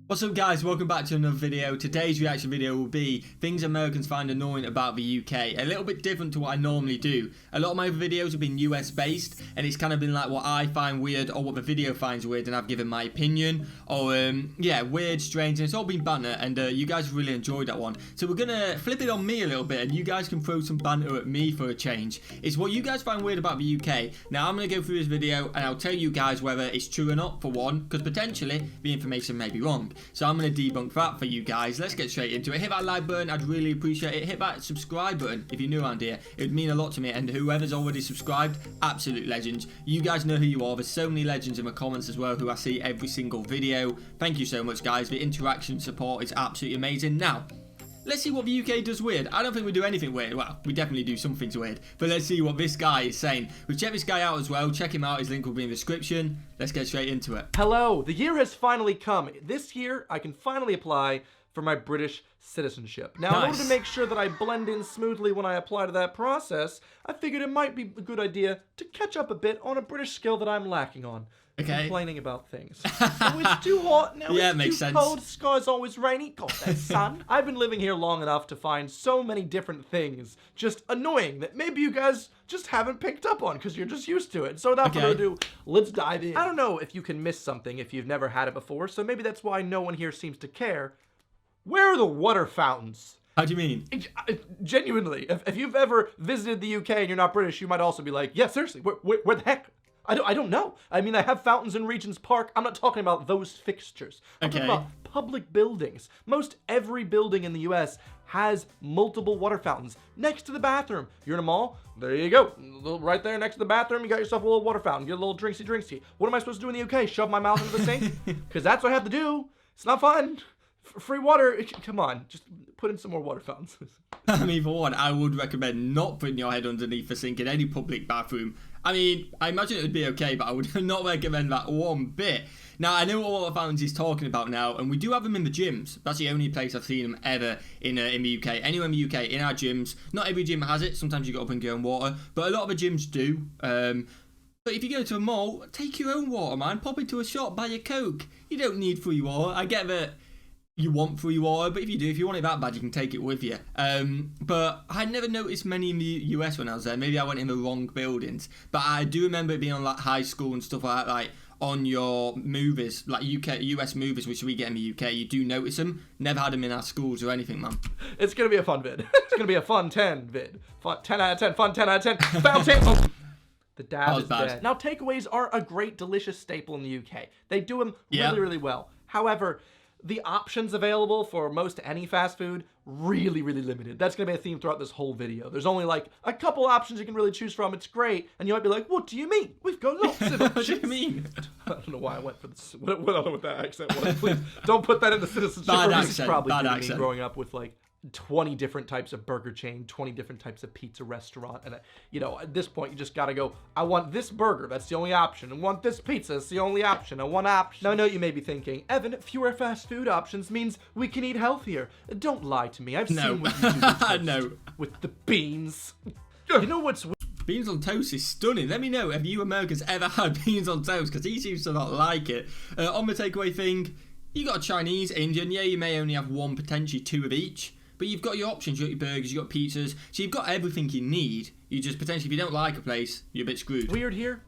What's up guys, welcome back to another video. Today's reaction video will be things Americans find annoying about the UK. A little bit different to what I normally do. A lot of my videos have been US based and it's kind of been like what I find weird or what the video finds weird and I've given my opinion. Or yeah, weird, strange, and it's all been banter and you guys have really enjoyed that one. So we're gonna flip it on me a little bit and you guys can throw some banter at me for a change. It's what you guys find weird about the UK. Now I'm gonna go through this video and I'll tell you guys whether it's true or not for one, because potentially the information may be wrong. So I'm going to debunk that for you guys. Let's get straight into it. Hit that like button, I'd really appreciate it. Hit that subscribe button if you're new around here. It would mean a lot to me, and whoever's already subscribed, absolute legends. You guys know who you are. There's so many legends in the comments as well who I see every single video. Thank you so much guys. The interaction support is absolutely amazing. Now, let's see what the UK does weird. I don't think we do anything weird. Well, we definitely do some things weird. But let's see what this guy is saying. We've checked this guy out as well. Check him out. His link will be in the description. Let's get straight into it. Hello, the year has finally come. This year, I can finally apply for my British citizenship. Now, in order to make sure that I blend in smoothly when I apply to that process, I figured it might be a good idea to catch up a bit on a British skill that I'm lacking on. Okay. Complaining about things. Oh, it's too hot. Now yeah, it's makes too sense. cold. The sky's always rainy. God, that sun. I've been living here long enough to find so many different things just annoying that maybe you guys just haven't picked up on because you're just used to it. So without further ado, let's dive in. I don't know if you can miss something if you've never had it before, so maybe that's why no one here seems to care. Where are the water fountains? How do you mean? Genuinely, if you've ever visited the UK and you're not British, you might also be like, yeah, seriously, where the heck? I don't know. I mean, I have fountains in Regent's Park. I'm not talking about those fixtures. I'm talking about public buildings. Most every building in the US has multiple water fountains next to the bathroom. You're in a mall, there you go. Right there next to the bathroom, you got yourself a little water fountain. Get a little drinksy. What am I supposed to do in the UK? Shove my mouth into the sink? Because that's what I have to do. It's not fun. Free water. Come on, just put in some more water fountains. I mean, for one, I would recommend not putting your head underneath the sink in any public bathroom. I mean, I imagine it would be okay, but I would not recommend that one bit. Now, I know what water fountains he's talking about now, and we do have them in the gyms. That's the only place I've seen them ever in the UK. Anywhere in the UK, in our gyms. Not every gym has it. Sometimes you got to bring your own water, but a lot of the gyms do. But if you go to a mall, take your own water, man. Pop into a shop, buy your Coke. You don't need free water. I get that you want free water, but if you want it that bad, you can take it with you. But I never noticed many in the US when I was there. Maybe I went in the wrong buildings, but I do remember it being on like high school and stuff like that, like on your movies, like US movies, which we get in the UK. You do notice them. Never had them in our schools or anything, man. It's gonna be a fun vid. It's gonna be a fun 10 vid. Fun 10 out of 10. Fun 10 out of 10. Fountain. Oh. The dad is dead. Now, takeaways are a great, delicious staple in the UK. They do them really, really well. However, the options available for most any fast food, really, really limited. That's going to be a theme throughout this whole video. There's only like a couple options you can really choose from. It's great. And you might be like, what do you mean? We've got lots of options. What do you mean? I don't know why I went for this. What with that accent was. Please don't put that in the citizenship. Bad This accent. is probably Bad me accent. growing up with like 20 different types of burger chain, 20 different types of pizza restaurant, and you know, at this point you just gotta go, I want this burger, that's the only option. I want this pizza, it's the only option. I want option. Now I know you may be thinking, Evan, fewer fast food options means we can eat healthier. Don't lie to me. I've seen what you do with toast, No. with the beans. You know what's beans on toast is stunning. Let me know if you Americans ever had beans on toast, because he seems to not like it. On the takeaway thing, you got a Chinese, Indian. Yeah, you may only have one, potentially two of each. But you've got your options, you've got your burgers, you've got pizzas, so you've got everything you need. You just potentially, if you don't like a place, you're a bit screwed. Weird here?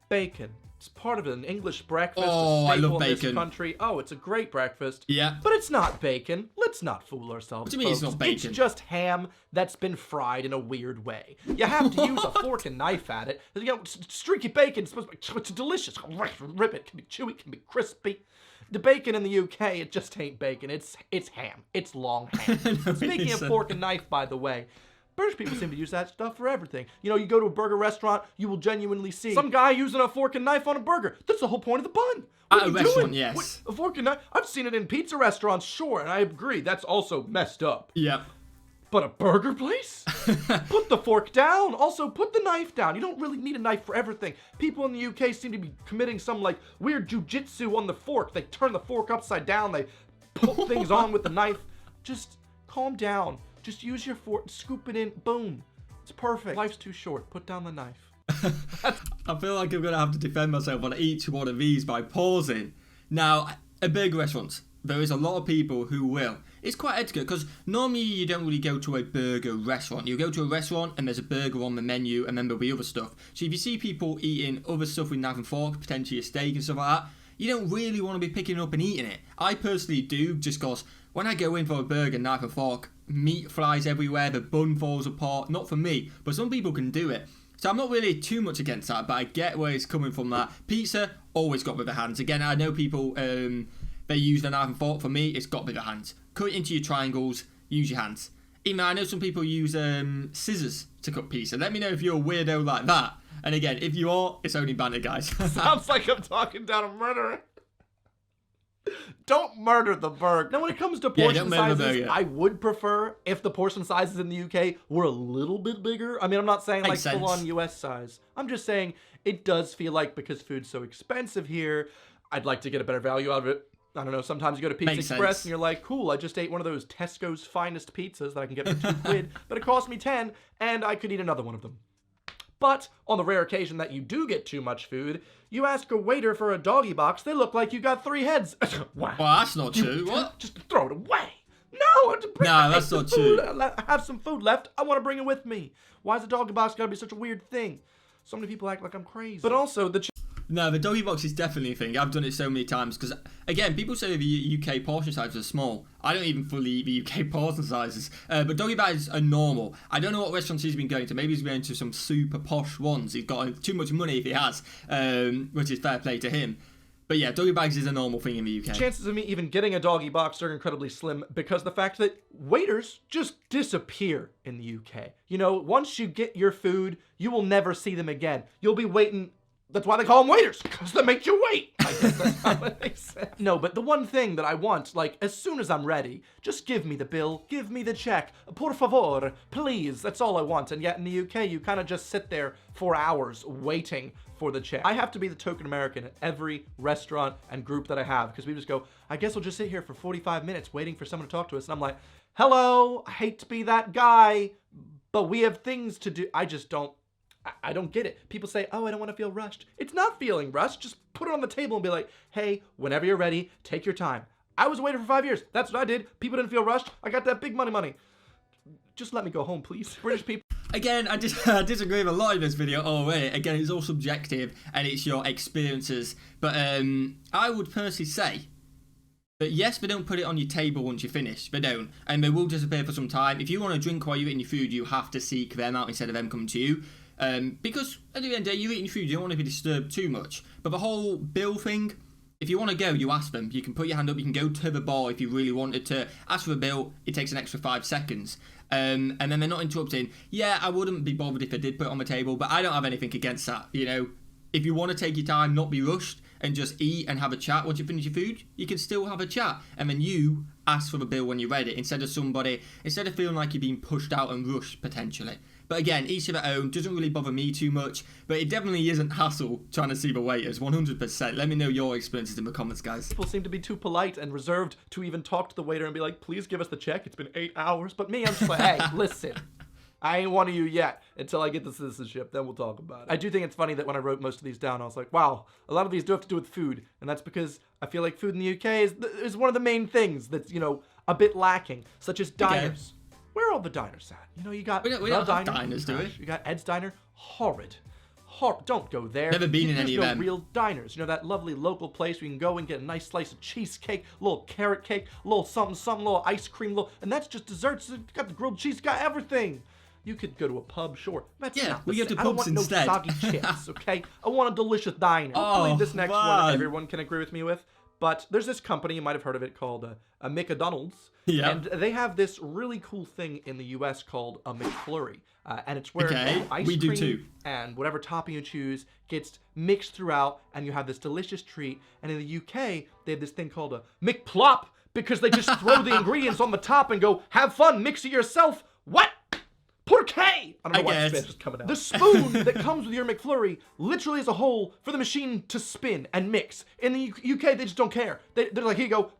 Bacon. It's part of an English breakfast, Oh, a I staple love in this bacon. country. Oh, it's a great breakfast. Yeah. But it's not bacon. Let's not fool ourselves, What do you mean it's not bacon? It's just ham that's been fried in a weird way. You have to use a fork and knife at it. You know, streaky bacon, it's delicious. Rip it, can be chewy, can be crispy. The bacon in the UK, it just ain't bacon. It's ham. It's long ham. Speaking of fork and knife, by the way, British people seem to use that stuff for everything. You know, you go to a burger restaurant, you will genuinely see some guy using a fork and knife on a burger. That's the whole point of the bun. What At a restaurant, yes. What, a fork and knife? I've seen it in pizza restaurants, sure, and I agree. That's also messed up. Yeah. But a burger place? Put the fork down. Also, put the knife down. You don't really need a knife for everything. People in the UK seem to be committing some like weird jujitsu on the fork. They turn the fork upside down. They put things on with the knife. Just calm down. Just use your fork, scoop it in, boom. It's perfect. Life's too short. Put down the knife. I feel like I'm going to have to defend myself on each one of these by pausing. Now, a burger restaurant. there is a lot of people who will. It's quite etiquette because normally you don't really go to a burger restaurant. You go to a restaurant and there's a burger on the menu and then there'll be other stuff. So if you see people eating other stuff with knife and fork, potentially a steak and stuff like that, you don't really want to be picking it up and eating it. I personally do, just because when I go in for a burger, knife and fork, meat flies everywhere, the bun falls apart. Not for me, but some people can do it. So I'm not really too much against that, but I get where it's coming from that. Pizza, always got with the hands. Again, I know people, they use the knife and fork. For me, it's got with the hands. Cut it into your triangles, use your hands. Even I know some people use scissors to cut pizza. Let me know if you're a weirdo like that. And again, if you are, it's only banter, guys. Sounds like I'm talking down a murderer. Don't murder the burger. Now, when it comes to portion sizes, I would prefer if the portion sizes in the UK were a little bit bigger. I mean, I'm not saying like full-on US size. I'm just saying it does feel like because food's so expensive here, I'd like to get a better value out of it. I don't know, sometimes you go to Pizza Express and you're like, cool, I just ate one of those Tesco's finest pizzas that I can get for £2, but it cost me 10 and I could eat another one of them. But on the rare occasion that you do get too much food, you ask a waiter for a doggy box, they look like you got 3 heads. Wow. Well, that's not true. What? Just throw it away. No, that's not true. I have some food left. I want to bring it with me. Why is a doggy box got to be such a weird thing? So many people act like I'm crazy. But also, no, the doggy box is definitely a thing. I've done it so many times because, again, people say the UK portion sizes are small. I don't even fully eat the UK portion sizes, but doggy bags are normal. I don't know what restaurants he's been going to. Maybe he's been to some super posh ones. He's got too much money if he has, which is fair play to him. But yeah, doggy bags is a normal thing in the UK. Chances of me even getting a doggy box are incredibly slim because the fact that waiters just disappear in the UK. You know, once you get your food, you will never see them again. You'll be waiting. That's why they call them waiters, because they make you wait. I guess that's how it makes sense. No, but the one thing that I want, like, as soon as I'm ready, just give me the bill, give me the check. Por favor, please. That's all I want. And yet in the UK, you kind of just sit there for hours waiting for the check. I have to be the token American at every restaurant and group that I have, because we just go, I guess we'll just sit here for 45 minutes waiting for someone to talk to us. And I'm like, hello, I hate to be that guy, but we have things to do. I just don't. I don't get it. People say, oh, I don't want to feel rushed. It's not feeling rushed. Just put it on the table and be like, hey, whenever you're ready, take your time. I was waiting for 5 years. That's what I did. People didn't feel rushed. I got that big money. Just let me go home, please. British people. Again, I disagree with a lot of this video already. Again, it's all subjective and it's your experiences. But I would personally say that yes, they don't put it on your table once you finish. They don't. And they will disappear for some time. If you want to drink while you're eating your food, you have to seek them out instead of them coming to you. Because at the end of the day, you're eating food, you don't want to be disturbed too much. But the whole bill thing, if you want to go, you ask them. You can put your hand up, you can go to the bar if you really wanted to. Ask for a bill, it takes an extra 5 seconds. And then they're not interrupting. Yeah, I wouldn't be bothered if they did put it on the table, but I don't have anything against that, you know. If you want to take your time, not be rushed, and just eat and have a chat once you finish your food, you can still have a chat. And then you ask for the bill when you're ready, instead of feeling like you're being pushed out and rushed, potentially. But again, each of their own, doesn't really bother me too much, but it definitely isn't hassle trying to see the waiters, 100%. Let me know your experiences in the comments, guys. People seem to be too polite and reserved to even talk to the waiter and be like, please give us the check, it's been 8 hours. But me, I'm just like, hey, listen, I ain't one of you yet until I get the citizenship, then we'll talk about it. I do think it's funny that when I wrote most of these down, I was like, wow, a lot of these do have to do with food, and that's because I feel like food in the UK is one of the main things that's, you know, a bit lacking, such as diners. Okay. Where are all the diners at? You know, you got we don't have diners, do we? You got Ed's Diner. Horrid. Don't go there. Never been in any of them. There's no real diners. You know, that lovely local place where you can go and get a nice slice of cheesecake, a little carrot cake, a little something, a little ice cream, and that's just desserts. You got the grilled cheese, got everything. You could go to a pub, sure. That's not we go to pubs instead. I don't want no soggy chips, okay? I want a delicious diner. Hopefully this next one everyone can agree with me with. But there's this company, you might have heard of it, called a McDonald's. Yeah. And they have this really cool thing in the US called a McFlurry. And it's where ice we do cream too. And whatever topping you choose gets mixed throughout, and you have this delicious treat. And in the UK, they have this thing called a McPlop, because they just throw the ingredients on the top and go, have fun, mix it yourself. What? Porque? I don't know why Spanish is coming out. The spoon that comes with your McFlurry literally is a hole for the machine to spin and mix. In the UK, they just don't care. They're like, here you go.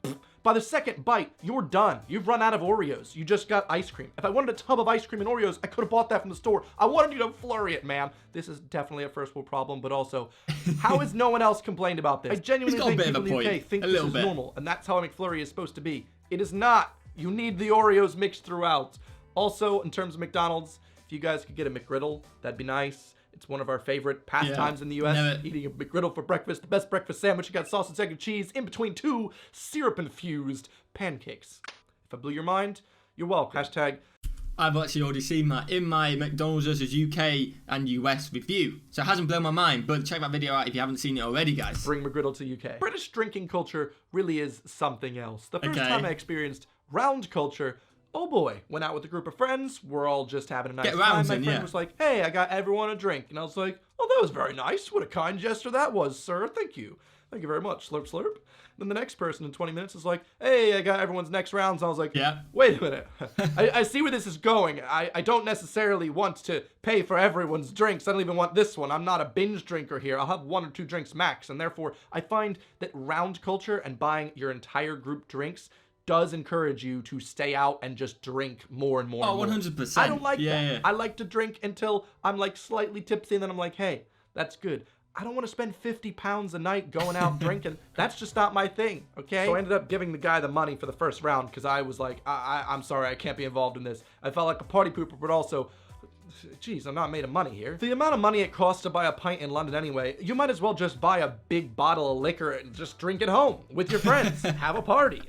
By the second bite, you're done. You've run out of Oreos. You just got ice cream. If I wanted a tub of ice cream and Oreos, I could have bought that from the store. I wanted you to flurry it, man. This is definitely a first world problem, but also, how has no one else complained about this? I genuinely think people in the UK think this is normal, and that's how a McFlurry is supposed to be. It is not. You need the Oreos mixed throughout. Also, in terms of McDonald's, if you guys could get a McGriddle, that'd be nice. It's one of our favorite pastimes in the US. Eating a McGriddle for breakfast, the best breakfast sandwich. You got sausage, egg, and cheese in between two syrup-infused pancakes. If I blew your mind, you're welcome. Hashtag. I've actually already seen that in my McDonald's versus UK and US review. So it hasn't blown my mind, but check that video out if you haven't seen it already, guys. Bring McGriddle to UK. British drinking culture really is something else. The first time I experienced round culture, oh boy, went out with a group of friends. We're all just having a nice time. My friend was like, hey, I got everyone a drink. And I was like, oh, that was very nice. What a kind gesture that was, sir. Thank you. Thank you very much. Slurp, slurp. Then the next person in 20 minutes is like, hey, I got everyone's next rounds. And I was like, wait a minute. I see where this is going. I don't necessarily want to pay for everyone's drinks. I don't even want this one. I'm not a binge drinker here. I'll have 1 or 2 drinks max. And therefore, I find that round culture and buying your entire group drinks does encourage you to stay out and just drink more and more. Oh, 100%. I don't like that. I like to drink until I'm like slightly tipsy and then I'm like, hey, that's good. I don't want to spend 50 pounds a night going out drinking. That's just not my thing, okay? So I ended up giving the guy the money for the first round because I was like, I'm sorry, I can't be involved in this. I felt like a party pooper, but also, geez, I'm not made of money here. The amount of money it costs to buy a pint in London anyway, you might as well just buy a big bottle of liquor and just drink at home with your friends. Have a party.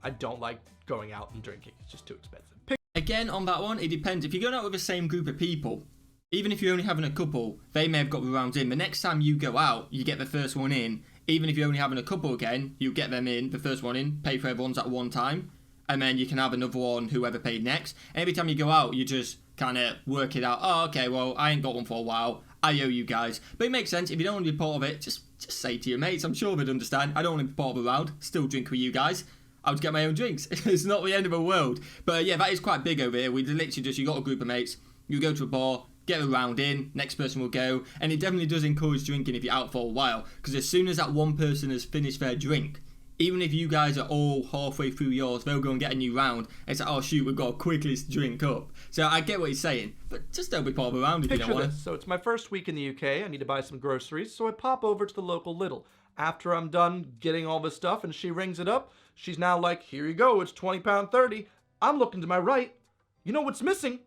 I don't like going out and drinking. It's just too expensive. Again, on that one, it depends. If you're going out with the same group of people, even if you're only having a couple, they may have got the rounds in. The next time you go out, you get the first one in. Even if you're only having a couple again, you get them in, the first one in, pay for everyone's at one time, and then you can have another one, whoever paid next. And every time you go out, you just kind of work it out. Oh, okay, well, I ain't got one for a while. I owe you guys. But it makes sense. If you don't want to be part of it, just say to your mates. I'm sure they'd understand. I don't want to be part of a round. Still drink with you guys. I would get my own drinks. It's not the end of the world. But yeah, that is quite big over here. We literally just, you got a group of mates, you go to a bar, get a round in, next person will go. And it definitely does encourage drinking if you're out for a while. Because as soon as that one person has finished their drink, even if you guys are all halfway through yours, they'll go and get a new round. It's like, oh shoot, we've got to quickly drink up. So I get what he's saying, but just don't be part of a round if you don't want to. So it's my first week in the UK. I need to buy some groceries. So I pop over to the local Lidl. After I'm done getting all this stuff and she rings it up, she's now like, here you go, it's £20.30. I'm looking to my right. You know what's missing?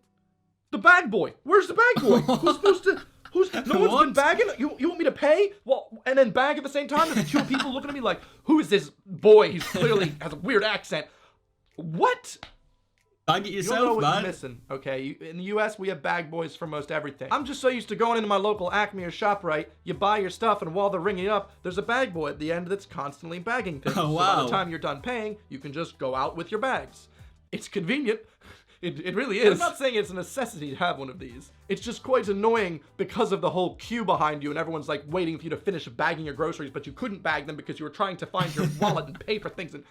The bag boy. Where's the bag boy? Who's supposed to... No one's been bagging? You want me to pay? Well, and then bag at the same time? There's 2 people looking at me like, who is this boy? He's clearly has a weird accent. What? Bag it yourself, you don't know what man. You're missing, okay? In the US, we have bag boys for most everything. I'm just so used to going into my local Acme or ShopRite, you buy your stuff, and while they're ringing up, there's a bag boy at the end that's constantly bagging things. Oh, wow. So by the time you're done paying, you can just go out with your bags. It's convenient. It really is. I'm not saying it's a necessity to have one of these. It's just quite annoying because of the whole queue behind you and everyone's like waiting for you to finish bagging your groceries, but you couldn't bag them because you were trying to find your wallet and pay for things. And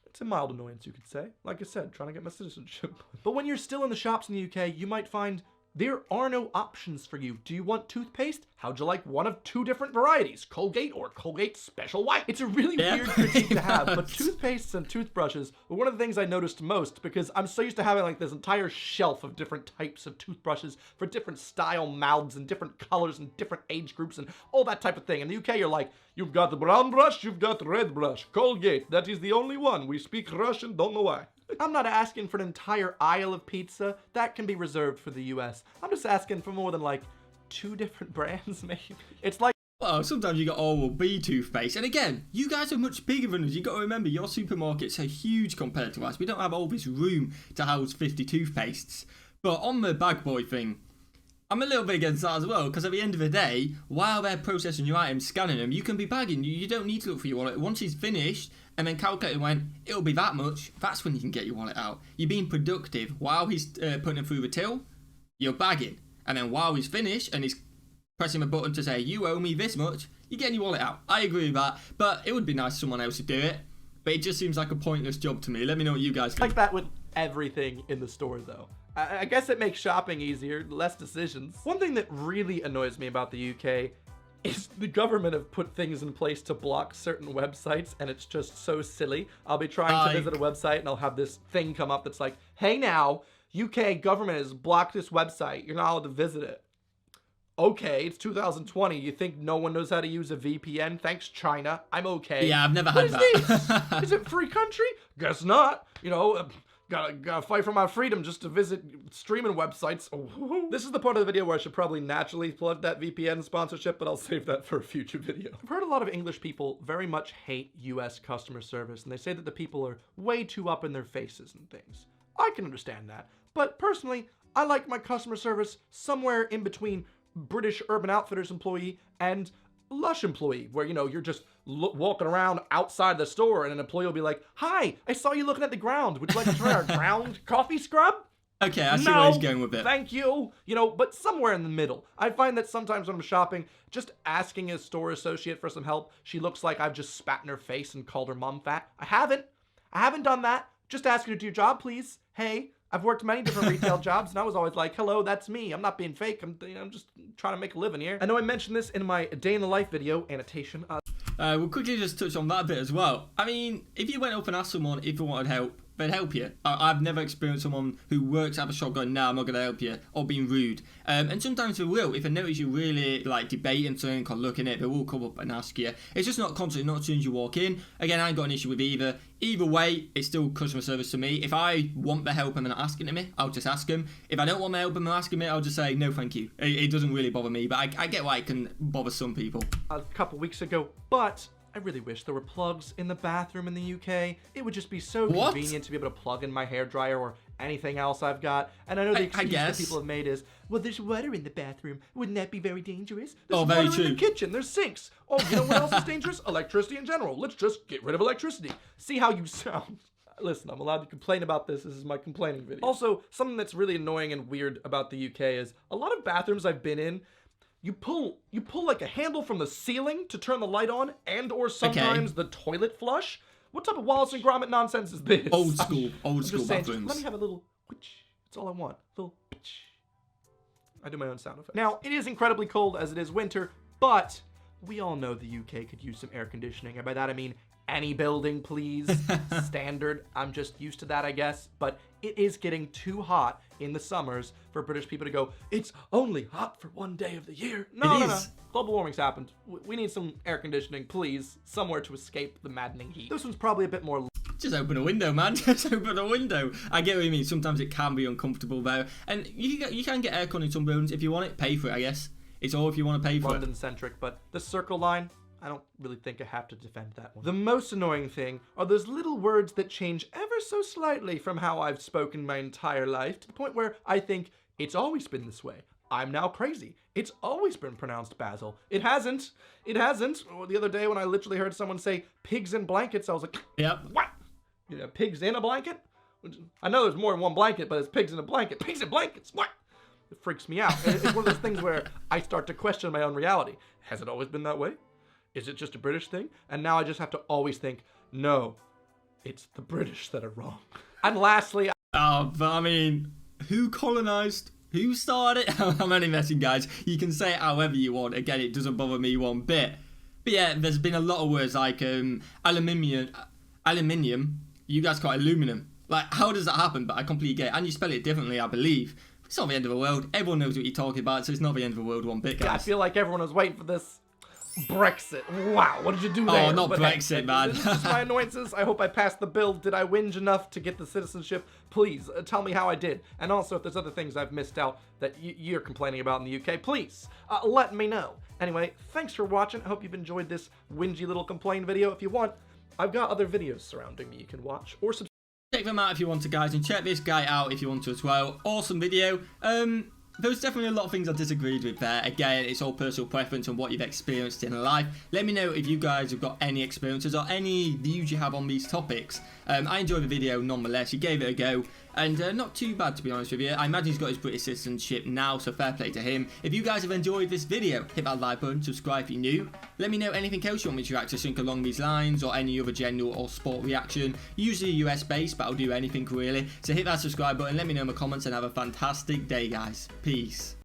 it's a mild annoyance, you could say. Like I said, trying to get my citizenship. But when you're still in the shops in the UK, you might find there are no options for you. Do you want toothpaste? How'd you like one of 2 different varieties? Colgate or Colgate Special White? It's a really weird critique to have, but toothpastes and toothbrushes were one of the things I noticed most because I'm so used to having like this entire shelf of different types of toothbrushes for different style mouths and different colors and different age groups and all that type of thing. In the UK, you're like, you've got the brown brush, you've got the red brush. Colgate, that is the only one. We speak Russian, don't know why. I'm not asking for an entire aisle of pizza. That can be reserved for the US. I'm just asking for more than like 2 different brands, maybe. It's like... Well, sometimes you got Oral-B toothpaste. And again, you guys are much bigger than us. You got to remember, your supermarkets are huge compared to us. We don't have all this room to house 50 toothpastes. But on the bag boy thing, I'm a little bit against that as well, because at the end of the day, while they're processing your items, scanning them, you can be bagging. You don't need to look for your wallet. Once he's finished, and then calculating when it'll be that much, that's when you can get your wallet out. You're being productive. While he's putting it through the till, you're bagging. And then while he's finished and he's pressing a button to say, you owe me this much, you're getting your wallet out. I agree with that, but it would be nice for someone else to do it. But it just seems like a pointless job to me. Let me know what you guys think. Like that with everything in the store, though. I guess it makes shopping easier, less decisions. One thing that really annoys me about the UK is the government have put things in place to block certain websites, and it's just so silly. I'll be trying to visit a website, and I'll have this thing come up that's like, hey now, UK government has blocked this website. You're not allowed to visit it. Okay, it's 2020. You think no one knows how to use a VPN? Thanks, China. I'm okay. Yeah, I've never had that. Is it free country? Guess not. You know, gotta fight for my freedom just to visit streaming websites. This is the part of the video where I should probably naturally plug that VPN sponsorship, but I'll save that for a future video. I've heard a lot of English people very much hate US customer service, and they say that the people are way too up in their faces and things. I can understand that, but personally, I like my customer service somewhere in between British Urban Outfitters employee and Lush employee, where, you know, you're just walking around outside the store and an employee will be like, hi, I saw you looking at the ground. Would you like to try our ground coffee scrub? Okay, I see where he's going with it. Thank you. You know, but somewhere in the middle. I find that sometimes when I'm shopping, just asking a store associate for some help, she looks like I've just spat in her face and called her mom fat. I haven't done that. Just ask her to do your job, please. Hey, I've worked many different retail jobs, and I was always like, hello, that's me. I'm not being fake. I'm just trying to make a living here. I know I mentioned this in my day in the life video, annotation. We'll quickly just touch on that bit as well. I mean, if you went up and asked someone if they wanted help, they'd help you. I've never experienced someone who works at a shop going, no, I'm not going to help you, or being rude. And sometimes they will. If they notice you really like debating something or looking at it, they will come up and ask you. It's just not constantly, not as soon as you walk in. Again, I ain't got an issue with either. Either way, it's still customer service to me. If I want the help and they're asking me, I'll just ask them. If I don't want the help and they're asking me, I'll just say, no, thank you. It doesn't really bother me, but I get why it can bother some people. A couple weeks ago, but I really wish there were plugs in the bathroom in the UK. It would just be so convenient to be able to plug in my hairdryer or anything else I've got. And I know the excuse that people have made is, well, there's water in the bathroom. Wouldn't that be very dangerous? There's water in the kitchen. There's sinks. Oh, you know what else is dangerous? Electricity in general. Let's just get rid of electricity. See how you sound. Listen, I'm allowed to complain about this. This is my complaining video. Also, something that's really annoying and weird about the UK is a lot of bathrooms I've been in, you pull like a handle from the ceiling to turn the light on, and or sometimes the toilet flush. What type of Wallace and Gromit nonsense is this? Old school bathrooms. Let me have a little witch. That's all I want. A little witch. I do my own sound effect. Now, it is incredibly cold as it is winter, but we all know the UK could use some air conditioning. And by that I mean any building, please. Standard. I'm just used to that, I guess. But it is getting too hot in the summers for British people to go, it's only hot for one day of the year. No. Global warming's happened. We need some air conditioning, please. Somewhere to escape the maddening heat. This one's probably a bit more... Just open a window, man. Just open a window. I get what you mean. Sometimes it can be uncomfortable, though. And you can get aircon in some buildings. If you want it, pay for it, I guess. It's all if you want to pay for it. London-centric, but the Circle Line, I don't really think I have to defend that one. The most annoying thing are those little words that change ever so slightly from how I've spoken my entire life, to the point where I think it's always been this way. I'm now crazy. It's always been pronounced Basil. It hasn't. It hasn't. The other day when I literally heard someone say pigs in blankets, I was like, yep. What? You know, pigs in a blanket? I know there's more than one blanket, but it's pigs in a blanket. Pigs in blankets, what? It freaks me out. It's one of those things where I start to question my own reality. Has it always been that way? Is it just a British thing? And now I just have to always think, no, it's the British that are wrong. And lastly... but I mean, who colonized? Who started it? I'm only messing, guys. You can say it however you want. Again, it doesn't bother me one bit. But yeah, there's been a lot of words like aluminium. You guys call it aluminum. Like, how does that happen? But I completely get it. And you spell it differently, I believe. It's not the end of the world. Everyone knows what you're talking about, so it's not the end of the world one bit, guys. I feel like everyone was waiting for this. Brexit. Wow, what did you do there? Oh, not Brexit, man. This is just my annoyances. I hope I passed the bill. Did I whinge enough to get the citizenship? Please, tell me how I did. And also, if there's other things I've missed out that you're complaining about in the UK, please, let me know. Anyway, thanks for watching. I hope you've enjoyed this whingy little complain video. If you want, I've got other videos surrounding me you can watch or subscribe. Check them out if you want to, guys, and check this guy out if you want to as well. Awesome video. There's definitely a lot of things I disagreed with there. Again, it's all personal preference and what you've experienced in life. Let me know if you guys have got any experiences or any views you have on these topics. I enjoyed the video nonetheless. He gave it a go. And not too bad, to be honest with you. I imagine he's got his British citizenship now, so fair play to him. If you guys have enjoyed this video, hit that like button, subscribe if you're new. Let me know anything else you want me to react to sync along these lines, or any other general or sport reaction. Usually US based, but I'll do anything really. So hit that subscribe button, let me know in the comments, and have a fantastic day, guys. Peace.